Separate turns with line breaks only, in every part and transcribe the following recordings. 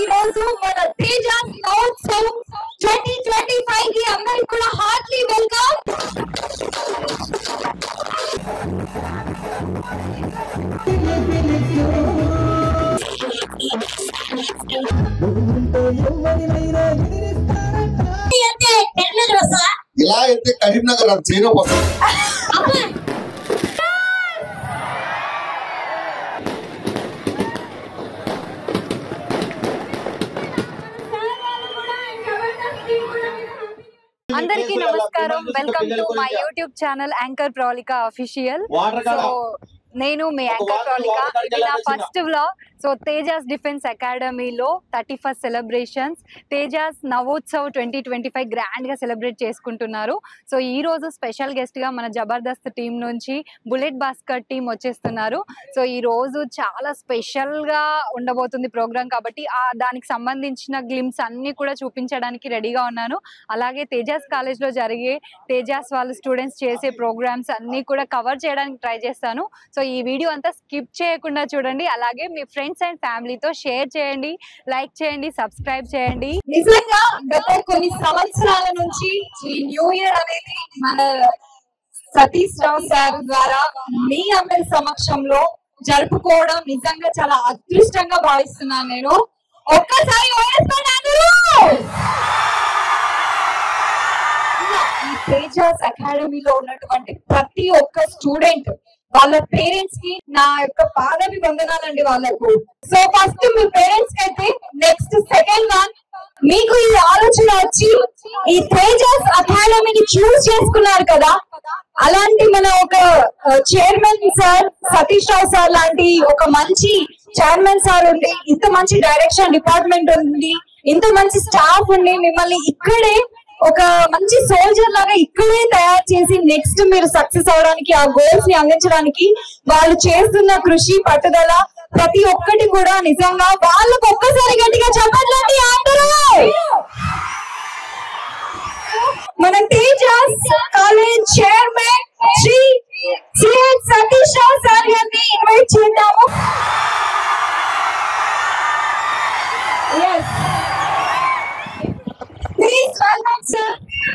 ఈ రోజు మన తేజాస్ మహోత్సవ్ 2025 కి అందరికి కూడా హార్ట్లీ వెల్కమ్.
ఇలా అయితే కరీంనగర్ చేయడం వస్తుంది.
అందరికీ నమస్కారం. Welcome to my YouTube channel anchor Pravallika official. So నేను మీ యాంకర్ ప్రవళిక. ఇది నా first vlog. So Tejas defence అకాడమీలో 31st celebrations, Tejas Navotsav 2025 grand గా సెలబ్రేట్ చేసుకుంటున్నారు. సో ఈ రోజు స్పెషల్ గెస్ట్ గా మన జబర్దస్త్ టీం నుంచి బుల్లెట్ భాస్కర్ టీం వచ్చేస్తున్నారు. సో ఈ రోజు చాలా స్పెషల్ గా ఉండబోతుంది ప్రోగ్రామ్ కాబట్టి దానికి సంబంధించిన గ్లిమ్స్ అన్ని కూడా చూపించడానికి రెడీగా ఉన్నాను. అలాగే తేజాస్ కాలేజ్ లో జరిగే తేజాస్ వాళ్ళ స్టూడెంట్స్ చేసే ప్రోగ్రామ్స్ అన్ని కూడా కవర్ చేయడానికి ట్రై చేస్తాను. సో ఈ వీడియో అంతా స్కిప్ చేయకుండా చూడండి. అలాగే మీ ఫ్రెండ్స్ అండ్ ఫ్యామిలీతో షేర్ చేయండి, లైక్ చేయండి, సబ్స్క్రైబ్ చేయండి.
నిజంగా గత కొన్ని సంవత్సరాల నుంచి ఈ న్యూ ఇయర్ అనేది మన సతీష్ రావు సార్ ద్వారా మీ అందరి సమక్షంలో జరుపుకోవడం నిజంగా చాలా అదృష్టంగా భావిస్తున్నాను నేను. ఒక్కసారి ఈ తేజాస్ అకాడమీలో ఉన్నటువంటి ప్రతి ఒక్క స్టూడెంట్ వాళ్ళ పేరెంట్స్ కి నా యొక్క పాదాభివందనాలండి వాళ్ళకు. సో ఫస్ట్ మీ పేరెంట్స్ కి అయితే, నెక్స్ట్ సెకండ్ వన్ మీకు ఈ ఆలోచన వచ్చి ఈ తేజాస్ అకాడమీని చూస్ చేసుకున్నారు కదా, అలాంటి మన ఒక chairman sir Satish Rao sir లాంటి ఒక మంచి చైర్మన్ సార్ ఉండి, ఇంత మంచి డైరెక్షన్ డిపార్ట్మెంట్ ఉంది, ఇంత మంచి స్టాఫ్ ఉండి మిమ్మల్ని ఇక్కడే ఒక మంచి సోల్జర్ లాగా ఇక్కడే తయారు చేసి నెక్స్ట్ మీరు సక్సెస్ అవడానికి, ఆ గోల్స్ ని అందించడానికి వాళ్ళు చేస్తున్న కృషి, పట్టుదల ప్రతి ఒక్కటి కూడా నిజంగా వాళ్ళకు ఒక్కసారి గట్టిగా చెప్పండి అందరూ. మన Tejas college chairman Shri Ch Satish Rao sir గారిని ఇన్వైట్ చేద్దాము.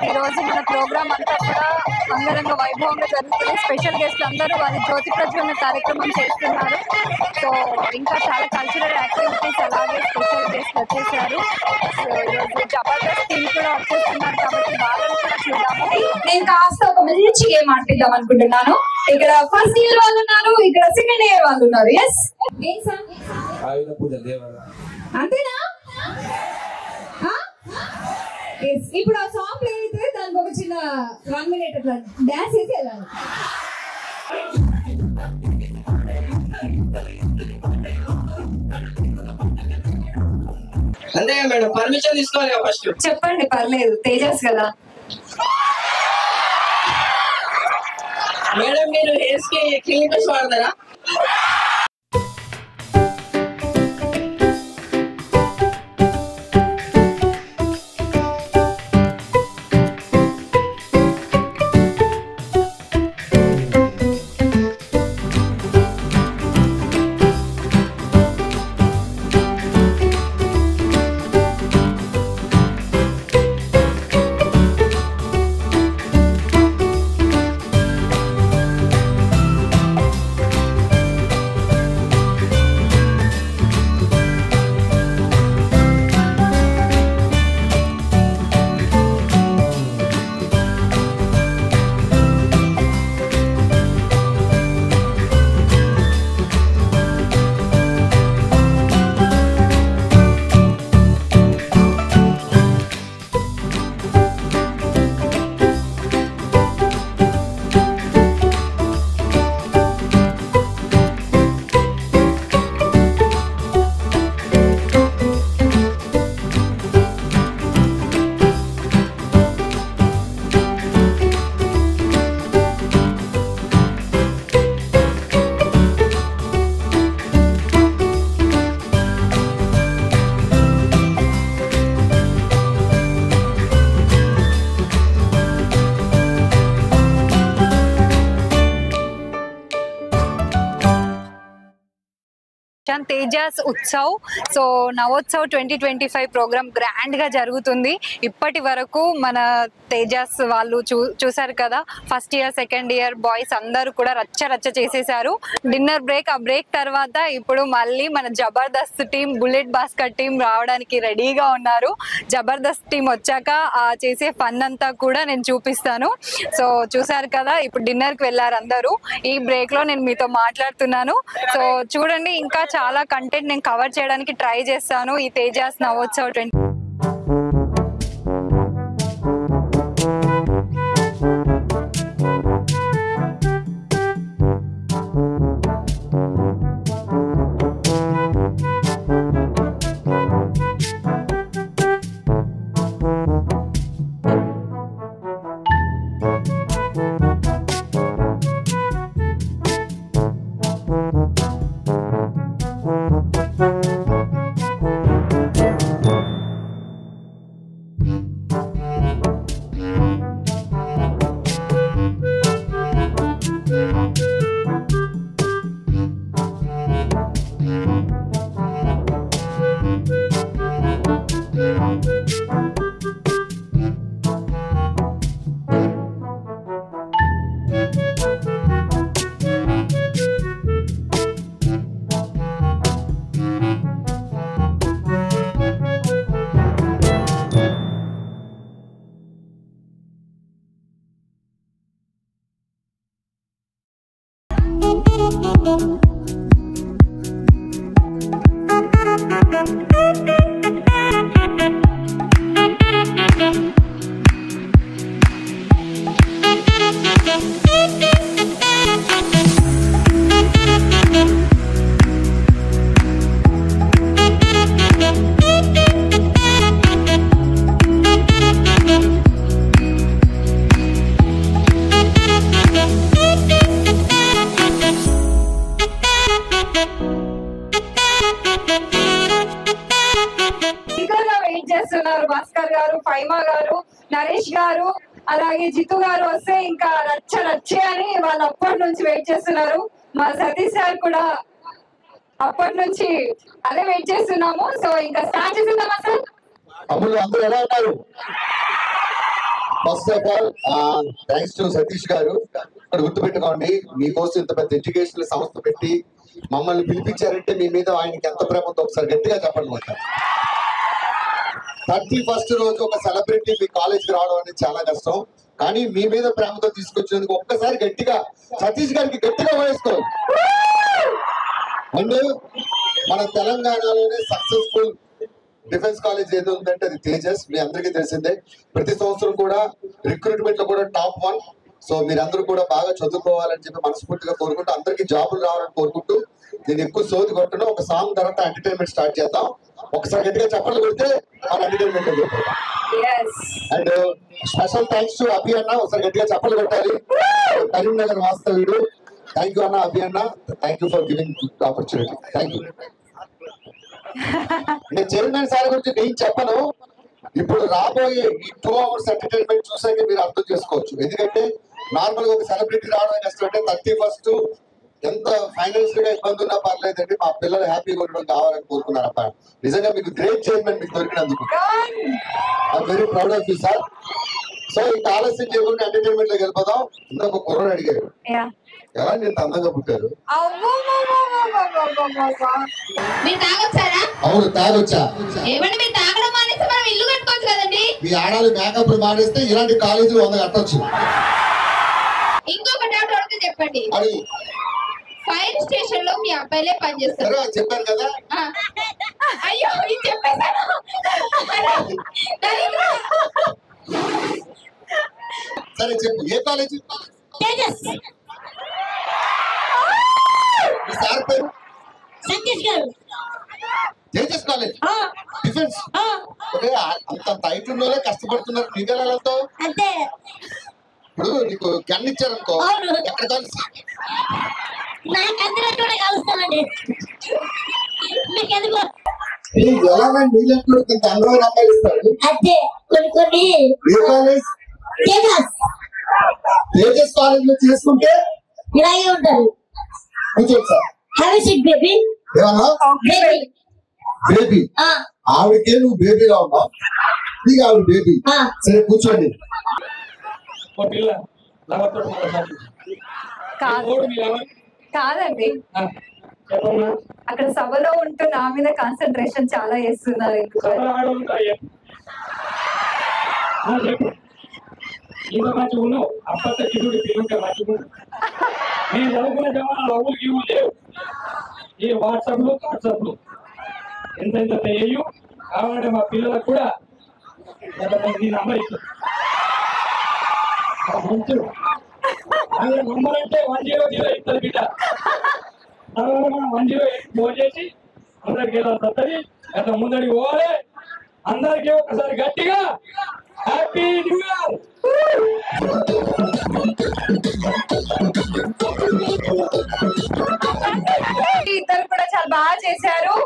ఈ రోజు మన ప్రోగ్రామ్ అంతా కూడా అంగరంగ వైభవంగా జరుగుతుంది. స్పెషల్ గెస్ట్ అందరూ వారి జ్యోతి ప్రజ్వలన కార్యక్రమం చేస్తున్నారు. సో ఇంకా చాలా కల్చరల్ యాక్టివిటీస్, అలాగే స్పెషల్ గెస్ట్ వచ్చేసారు. సో ఈరోజు జబర్దస్త్ టీం కూడా వచ్చేస్తున్నారు కాబట్టి వాళ్ళని కూడా చూద్దాము.
నేను కాస్త ఒక మంచి గేమ్ ఆడిద్దాం అనుకుంటున్నాను. ఇక్కడ ఫస్ట్ ఇయర్ వాళ్ళు ఉన్నారు, ఇక్కడ సెకండ్ ఇయర్ వాళ్ళు ఉన్నారు. ఎస్ అంతేనా? ఇప్పుడు ఆ సాంగ్ ప్లే అయితే దానికి ఒక చిన్న 1 minute అట్లా డాన్స్ చేసి వెళ్ళాలి.
అంతే మేడం, పర్మిషన్ తీసుకోవాలి ఫస్ట్.
చెప్పండి, పర్లేదు, తేజస్ కదా.
మేడం మీరు హెయిర్స్ కి కెమికల్స్ వాడతారా?
Tejas Utsav. So Navotsav 2025 program grand గా జరుగుతుంది. ఇప్పటి వరకు మన తేజాస్ వాళ్ళు చూసారు కదా, first year second year boys అందరూ కూడా రచ్చ చేసేసారు. డిన్నర్ బ్రేక్, ఆ బ్రేక్ తర్వాత ఇప్పుడు మళ్ళీ మన Jabardasth team, bullet Bhaskar team రావడానికి రెడీగా ఉన్నారు. జబర్దస్త్ టీం వచ్చాక ఆ చేసే ఫన్ అంతా కూడా నేను చూపిస్తాను. సో చూసారు కదా, ఇప్పుడు డిన్నర్ కి వెళ్ళారు అందరూ. ఈ బ్రేక్ లో నేను మీతో మాట్లాడుతున్నాను. సో చూడండి, ఇంకా చాలా కంటెంట్ నేను కవర్ చేయడానికి ట్రై చేస్తాను ఈ తేజాస్ నవోత్సవ్ 20. భాస్కర్ గారు, ఫైమా గారు, నరేష్ గారు, అలాగే జితు గారు వస్తే ఇంకా రచ్చే అని వాళ్ళు అప్పటి నుంచి వెయిట్ చేస్తున్నారు. మా సతీష్ సార్ కూడా అప్పటి నుంచి అదే వెయిట్ చేస్తున్నాము. సో ఇంకా స్టార్ట్ చేద్దామా సార్?
అమ్ములు అందరూ ఎలా ఉన్నారు? First of all thanks to Satish గారు. ఇక్కడ గుర్తుపెట్టుకోండి, మీకోసం ఇంత పెద్ద ఎడ్యుకేషనల్ సంస్థ పెట్టి మమ్మల్ని పిలిపించారంటే మీ మీద ఆయనకి ఎంత ప్రేమ ఉందో ఒకసారి గట్టిగా చెప్పండి. మాట 31st రోజు ఒక సెలబ్రిటీ మీ కాలేజ్కి రావడం అనేది చాలా కష్టం, కానీ మీ మీద ప్రేమతో తీసుకొచ్చినందుకు ఒక్కసారి గట్టిగా సతీష్ గారికి గట్టిగా వేసుకోండి. అండ్ మన తెలంగాణలోనే సక్సెస్ఫుల్ డిఫెన్స్ కాలేజ్ ఏదో ఉందంటే అది తేజస్. మీ అందరికీ తెలిసిందే, ప్రతి సంవత్సరం కూడా రిక్రూట్మెంట్ లో కూడా టాప్ 1. సో మీరందరూ కూడా బాగా చదువుకోవాలని చెప్పి మనస్ఫూర్తిగా కోరుకుంటూ, అందరికీ జాబులు రావాలని కోరుకుంటూ, నేను ఎక్కువ సోది కొట్టను. ఒక సాంగ్ తర్వాత ఎంటర్టైన్మెంట్ స్టార్ట్ చేద్దాం. ఒకసారి గట్టిగా చప్పట్లు కొడితే మన entertainment. And special thanks to Abhi అన్న, ఒకసారి గట్టిగా చప్పట్లు కొట్టాలి. కరీంనగర్ వాస్తవ్యుడు. థ్యాంక్ యూ అన్న, అభి అన్న. Thank you for giving opportunity. Thank you. నేను చైర్మన్ సార్ గురించి నేను చెప్పను. ఇప్పుడు రాబోయే ఈ 2 hours ఎంటర్టైన్మెంట్ చూసాక మీరు అర్థం చేసుకోవచ్చు. ఎందుకంటే నార్మల్ గా ఒక సెలబ్రిటీ రావడం కష్టం. 31st ఎంత ఫైనాన్షియల్ గా ఇబ్బంది ఉన్నా పర్లేదండి, మా పిల్లలు హ్యాపీగా ఉండడం కావాలని కోరుకున్నారు. అప్ప నిజంగా మీకు గ్రేట్ చైర్మన్ మీకు దొరికినందుకు I'm very proud of you sir. So ఇంకా ఆలస్యం చేయకుండా ఎంటర్టైన్మెంట్ లోకి వెళ్ళిపోదాం. ఇంకొక కుర్రాడు అడిగారు, ఎలా నేను అందంగా పుట్టారు? అవును తాగొచ్చా? మీ ఆడాలి మేకప్ మానేస్తే ఇలాంటి కాలేజీలు 100 కట్టొచ్చు.
ఇంకొక డౌట్ అడిగితే చెప్పండి, ఫైర్ స్టేషన్ లో మీ అబ్బాయిలే పనిచేస్తారు
చెప్పారు కదా?
అయ్యో చెప్పేశాను.
సరే చెప్పు, ఏ కాలేజీ? సార్ పేరు
సతీష్ గారు.
Tejas college defence. ఓకే, అంత టైట్ ఉన్నోళ్ళే కష్టపడుతున్నారు. నీకెళ్ళాలంతో
అంతే.
ఇప్పుడు నీకు గన్ ఇచ్చారనుకో, ఎక్కడ కలిసి
నాకు అందరితో కలుస్తానండి. మీకెందుకు
ఎలా నీళ్ళంటూ అందరూ అమ్మాయిలు ఇస్తారు?
అదే కొన్ని
ఏ కాలేజ్? తేజస్ కాలేజ్ లో చేసుకుంటే
ఇలాగే ఉంటారు.
కూర్చోండి sir.
Have a seat baby.
ఏమన్నా బేబీ ఆవిడకే నువ్వు బేబీగా ఉన్నావు, నీకు ఆవిడ బేబీ. సరే కూర్చోండి.
కాదండి, అక్కడ సభలో ఉంటూ నా మీద కాన్సన్ట్రేషన్ చాలా చేస్తున్నారు.
ఇంకా మంచిగా ఉన్నావు, అప్పటి కిరుడు పిల్లలు మంచిగా నేను చదువుకునే జవాన్లు లవ్వులు గివ్వు లేవు. ఈ వాట్సాప్లు ఎంత చేయు కావాలంటే మా పిల్లలకు కూడా నీ నంబర్ ఇచ్చు. నంబర్ అంటే 100 ఇస్తారు బిడ్డ. 108 ఫోన్ చేసి అందరికి వస్తుంది. అట్లా ముందడికి పోవాలి. అందరికీ ఒకసారి గట్టిగా హ్యాపీ న్యూ ఇయర్.
ఇద్దరు కూడా చాలా బాగా చేశారు.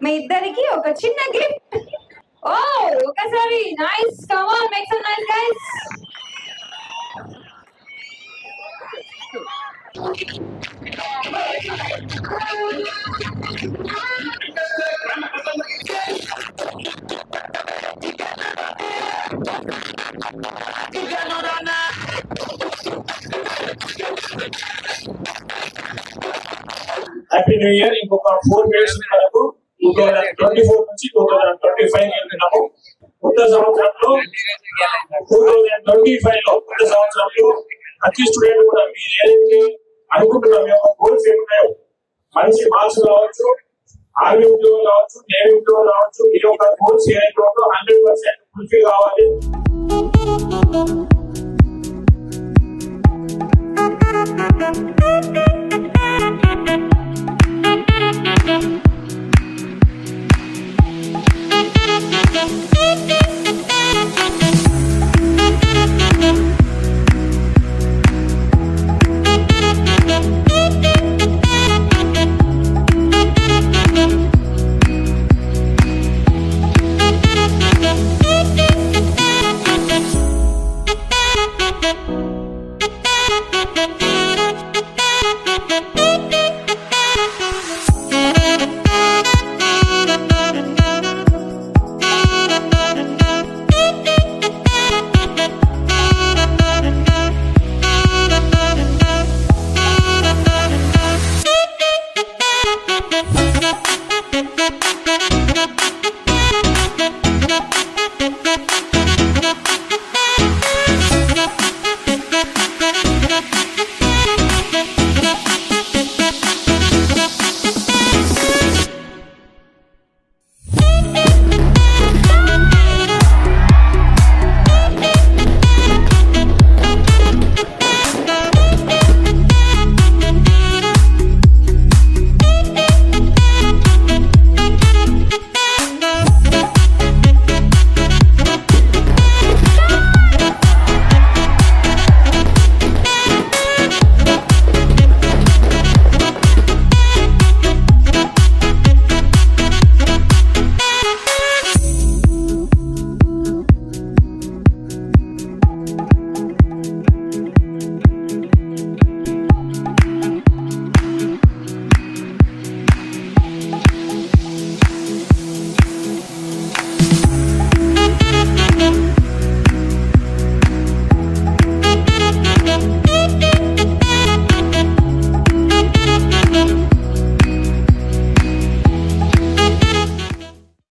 మీ ఇద్దరికి ఒక చిన్న గిఫ్ట్. ఓ ఒకసారి nice, come on make some nice guys.
Happy new year. ఇంకొక 4 minutes వరకు 2024 నుంచి 2025 వెళ్తున్నాము. కొత్త సంవత్సరంలో 2025 లో కొత్త సంవత్సరంలో ప్రతి స్టూడెంట్ కూడా మీరు ఏదైతే అనుకుంటున్నాం మీ యొక్క గోల్స్ ఏమున్నాయో, మంచి మార్క్స్ కావచ్చు, ఆర్మీ ఉద్యోగం కావచ్చు, నేవీ ఉద్యోగం కావచ్చు, మీ యొక్క గోల్స్ ఏదైతే ఉందో 100% ఫుల్ఫిల్ కావాలి.